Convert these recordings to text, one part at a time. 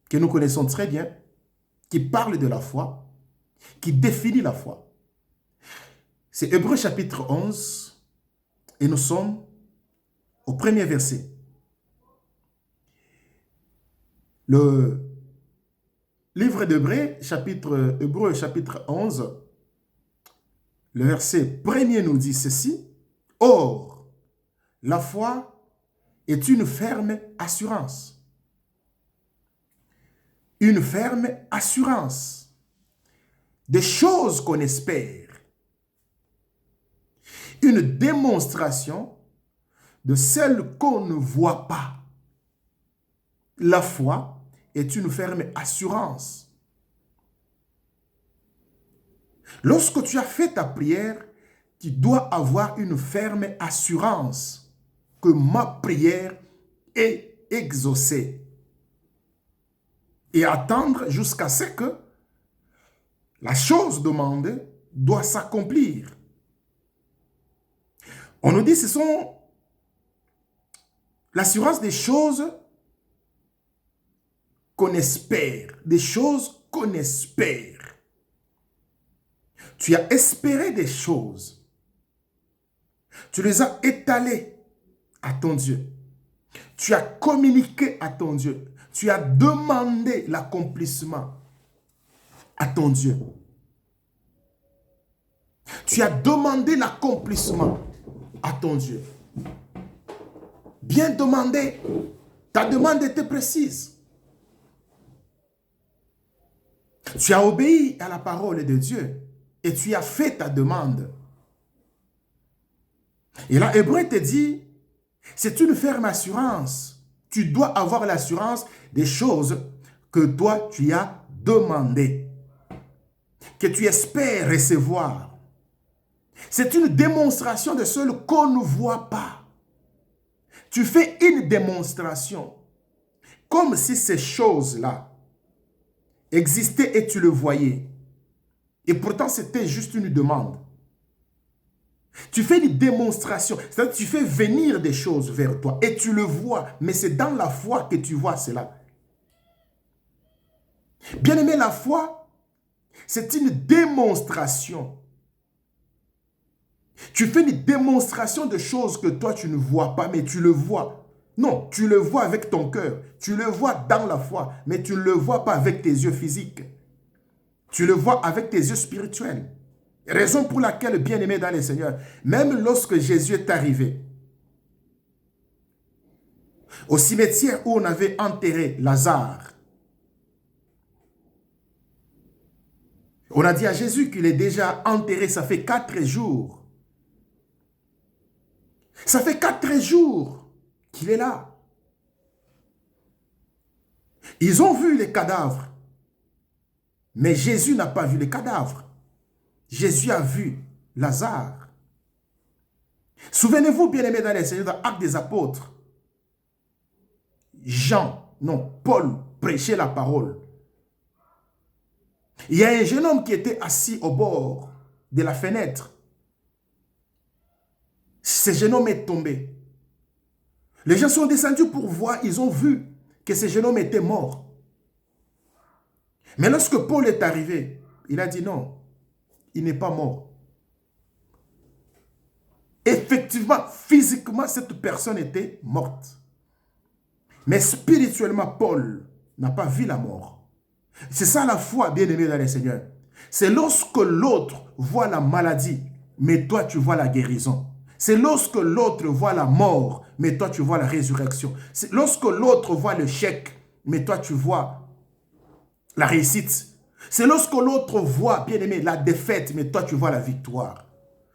que nous connaissons très bien, qui parle de la foi, qui définit la foi. C'est Hébreux chapitre 11, et nous sommes au premier verset. Le livre d'Hébreux, chapitre 11, le verset premier nous dit ceci. Or, la foi est une ferme assurance. Une ferme assurance des choses qu'on espère. Une démonstration de celles qu'on ne voit pas. La foi est une ferme assurance. Lorsque tu as fait ta prière, tu dois avoir une ferme assurance que ma prière est exaucée. Et attendre jusqu'à ce que la chose demandée doit s'accomplir. On nous dit que ce sont l'assurance des choses qu'on espère. Des choses qu'on espère. Tu as espéré des choses. Tu les as étalées à ton Dieu. Tu as communiqué à ton Dieu. Tu as demandé l'accomplissement à ton Dieu. Tu as demandé l'accomplissement à ton Dieu. Bien demandé. Ta demande était précise. Tu as obéi à la parole de Dieu et tu as fait ta demande. Et là, Hébreu te dit, c'est une ferme assurance. Tu dois avoir l'assurance des choses que toi, tu as demandées, que tu espères recevoir. C'est une démonstration de ce qu'on ne voit pas. Tu fais une démonstration, comme si ces choses-là existaient et tu le voyais. Et pourtant, c'était juste une demande. Tu fais une démonstration, c'est-à-dire que tu fais venir des choses vers toi et tu le vois, mais c'est dans la foi que tu vois cela. Bien-aimé, la foi, c'est une démonstration. Tu fais une démonstration de choses que toi tu ne vois pas, mais tu le vois. Non, tu le vois avec ton cœur, tu le vois dans la foi, mais tu ne le vois pas avec tes yeux physiques. Tu le vois avec tes yeux spirituels. Raison pour laquelle, bien-aimé dans le Seigneur, même lorsque Jésus est arrivé au cimetière où on avait enterré Lazare, on a dit à Jésus qu'il est déjà enterré, ça fait 4 jours. Ça fait 4 jours qu'il est là. Ils ont vu les cadavres, mais Jésus n'a pas vu les cadavres. Jésus a vu Lazare. Souvenez-vous, bien-aimés dans les Seigneurs, dans Actes des Apôtres, Paul prêchait la parole. Il y a un jeune homme qui était assis au bord de la fenêtre. Ce jeune homme est tombé. Les gens sont descendus pour voir, ils ont vu que ce jeune homme était mort. Mais lorsque Paul est arrivé, il a dit non, il n'est pas mort. Effectivement, physiquement, cette personne était morte. Mais spirituellement, Paul n'a pas vu la mort. C'est ça la foi, bien-aimé dans le Seigneur. C'est lorsque l'autre voit la maladie, mais toi tu vois la guérison. C'est lorsque l'autre voit la mort, mais toi tu vois la résurrection. C'est lorsque l'autre voit le chèque, mais toi tu vois la réussite. C'est lorsque l'autre voit, bien-aimé, la défaite, mais toi tu vois la victoire.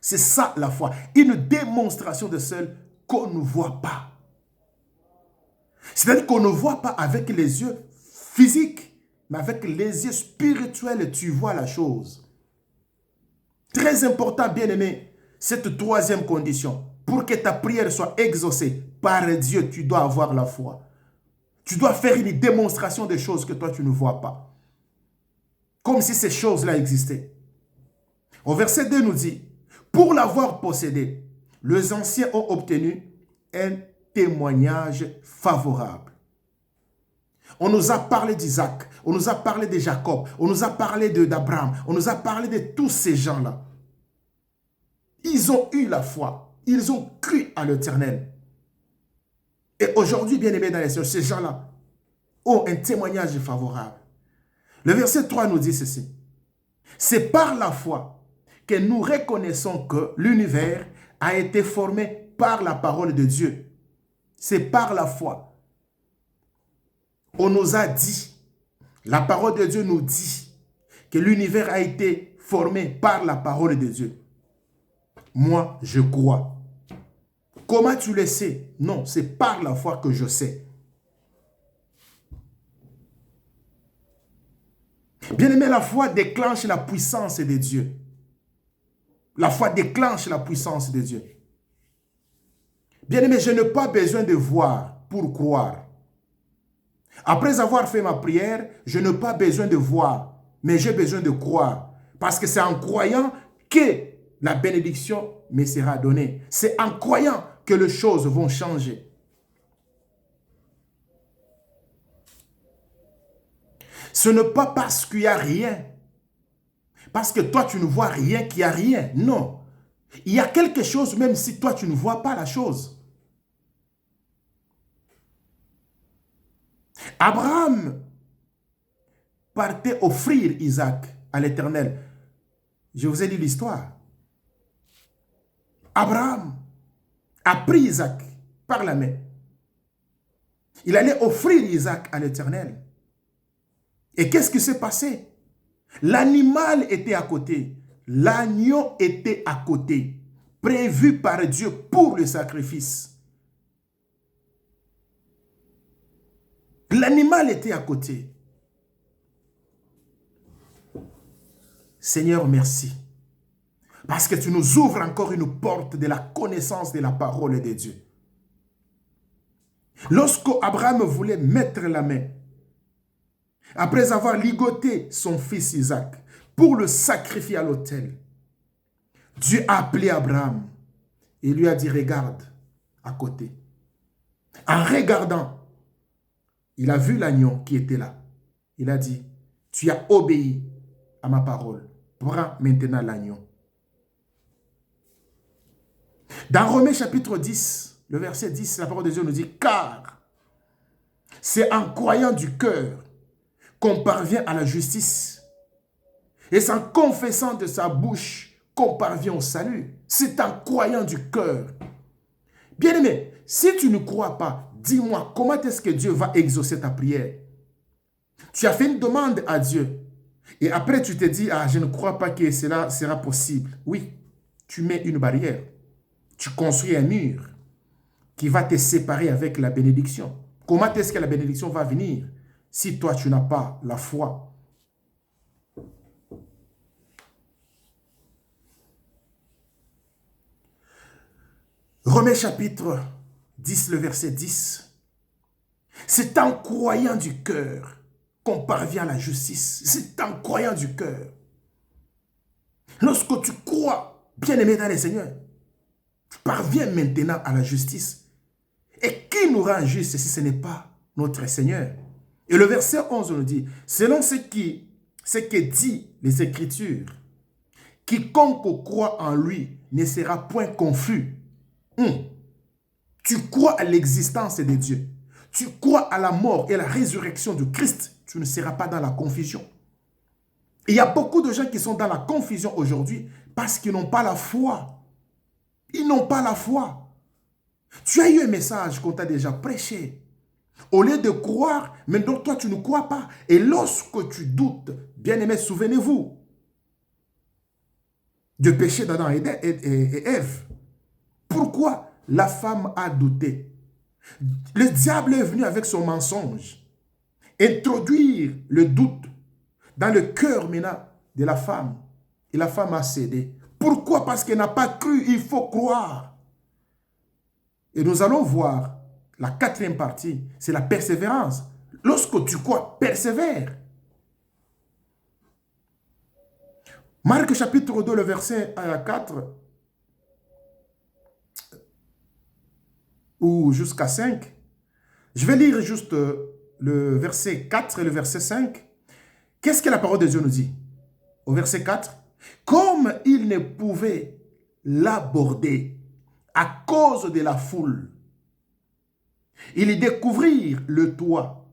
C'est ça la foi. Une démonstration de celle qu'on ne voit pas. C'est-à-dire qu'on ne voit pas avec les yeux physiques, mais avec les yeux spirituels, tu vois la chose. Très important, bien-aimé, cette troisième condition. Pour que ta prière soit exaucée par Dieu, tu dois avoir la foi. Tu dois faire une démonstration des choses que toi, tu ne vois pas. Comme si ces choses-là existaient. Au verset 2 nous dit, pour l'avoir possédé, les anciens ont obtenu un témoignage favorable. On nous a parlé d'Isaac, on nous a parlé de Jacob, on nous a parlé d'Abraham, on nous a parlé de tous ces gens-là. Ils ont eu la foi, ils ont cru à l'Éternel. Et aujourd'hui, bien aimés dans les sœurs, ces gens-là ont un témoignage favorable. Le verset 3 nous dit ceci. C'est par la foi que nous reconnaissons que l'univers a été formé par la parole de Dieu. C'est par la foi. On nous a dit, la parole de Dieu nous dit que l'univers a été formé par la parole de Dieu. Moi, je crois. Comment tu le sais? Non, c'est par la foi que je sais. Bien-aimé, la foi déclenche la puissance de Dieu. La foi déclenche la puissance de Dieu. Bien-aimé, je n'ai pas besoin de voir pour croire. Après avoir fait ma prière, je n'ai pas besoin de voir, mais j'ai besoin de croire. Parce que c'est en croyant que la bénédiction me sera donnée. C'est en croyant que les choses vont changer. Ce n'est pas parce qu'il n'y a rien. Parce que toi, tu ne vois rien qu'il n'y a rien. Non. Il y a quelque chose même si toi, tu ne vois pas la chose. Abraham partait offrir Isaac à l'Éternel. Je vous ai dit l'histoire. Abraham a pris Isaac par la main. Il allait offrir Isaac à l'Éternel. Et qu'est-ce qui s'est passé? L'animal était à côté. L'agneau était à côté, prévu par Dieu pour le sacrifice. L'animal était à côté. Seigneur, merci. Parce que tu nous ouvres encore une porte de la connaissance de la parole de Dieu. Lorsque Abraham voulait mettre la main, après avoir ligoté son fils Isaac pour le sacrifier à l'autel, Dieu a appelé Abraham et lui a dit, regarde à côté. En regardant, il a vu l'agneau qui était là. Il a dit, tu as obéi à ma parole. Prends maintenant l'agneau. Dans Romains chapitre 10, le verset 10, la parole de Dieu nous dit, car c'est en croyant du cœur qu'on parvient à la justice. Et c'est en confessant de sa bouche qu'on parvient au salut. C'est en croyant du cœur. Bien-aimé, si tu ne crois pas, dis-moi, comment est-ce que Dieu va exaucer ta prière? Tu as fait une demande à Dieu. Et après, tu te dis, ah, je ne crois pas que cela sera possible. Oui, tu mets une barrière. Tu construis un mur qui va te séparer avec la bénédiction. Comment est-ce que la bénédiction va venir si toi, tu n'as pas la foi? Romains chapitre 10, le verset 10. C'est en croyant du cœur qu'on parvient à la justice. C'est en croyant du cœur. Lorsque tu crois, bien-aimé dans le Seigneur, tu parviens maintenant à la justice. Et qui nous rend juste si ce n'est pas notre Seigneur? Et le verset 11 nous dit, selon ce que dit les Écritures, quiconque croit en lui ne sera point confus. Tu crois à l'existence de Dieu. Tu crois à la mort et à la résurrection de Christ. Tu ne seras pas dans la confusion. Il y a beaucoup de gens qui sont dans la confusion aujourd'hui parce qu'ils n'ont pas la foi. Ils n'ont pas la foi. Tu as eu un message qu'on t'a déjà prêché. Au lieu de croire, maintenant toi tu ne crois pas. Et lorsque tu doutes, bien-aimé, souvenez-vous du péché d'Adam et Ève. Pourquoi la femme a douté? Le diable est venu avec son mensonge, introduire le doute dans le cœur maintenant de la femme. Et la femme a cédé. Pourquoi? Parce qu'elle n'a pas cru. Il faut croire. Et nous allons voir la quatrième partie, c'est la persévérance. Lorsque tu crois, persévère. Marc chapitre 2, le verset 4 ou jusqu'à 5. Je vais lire juste le verset 4 et le verset 5, qu'est-ce que la parole de Dieu nous dit? Au verset 4, comme il ne pouvait l'aborder à cause de la foule, ils découvrirent le toit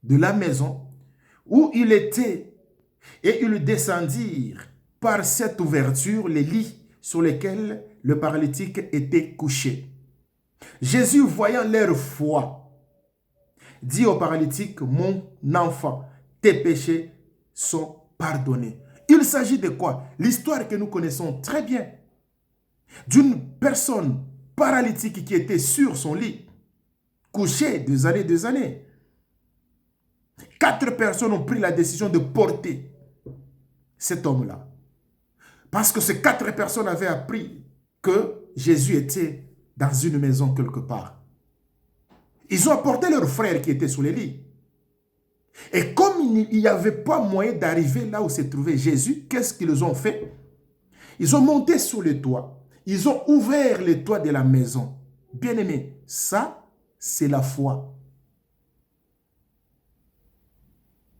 de la maison où il était et ils descendirent par cette ouverture les lits sur lesquels le paralytique était couché. Jésus, voyant leur foi, dit au paralytique, mon enfant, tes péchés sont pardonnés. Il s'agit de quoi? L'histoire que nous connaissons très bien, d'une personne paralytique qui était sur son lit, couché des années. 4 personnes ont pris la décision de porter cet homme-là. Parce que ces 4 personnes avaient appris que Jésus était dans une maison quelque part. Ils ont apporté leur frère qui était sous les lits. Et comme il n'y avait pas moyen d'arriver là où se trouvait Jésus, qu'est-ce qu'ils ont fait? Ils ont monté sur le toit. Ils ont ouvert le toit de la maison. Bien-aimés, ça, c'est la foi.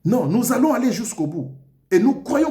Non, nous allons aller jusqu'au bout. Et nous croyons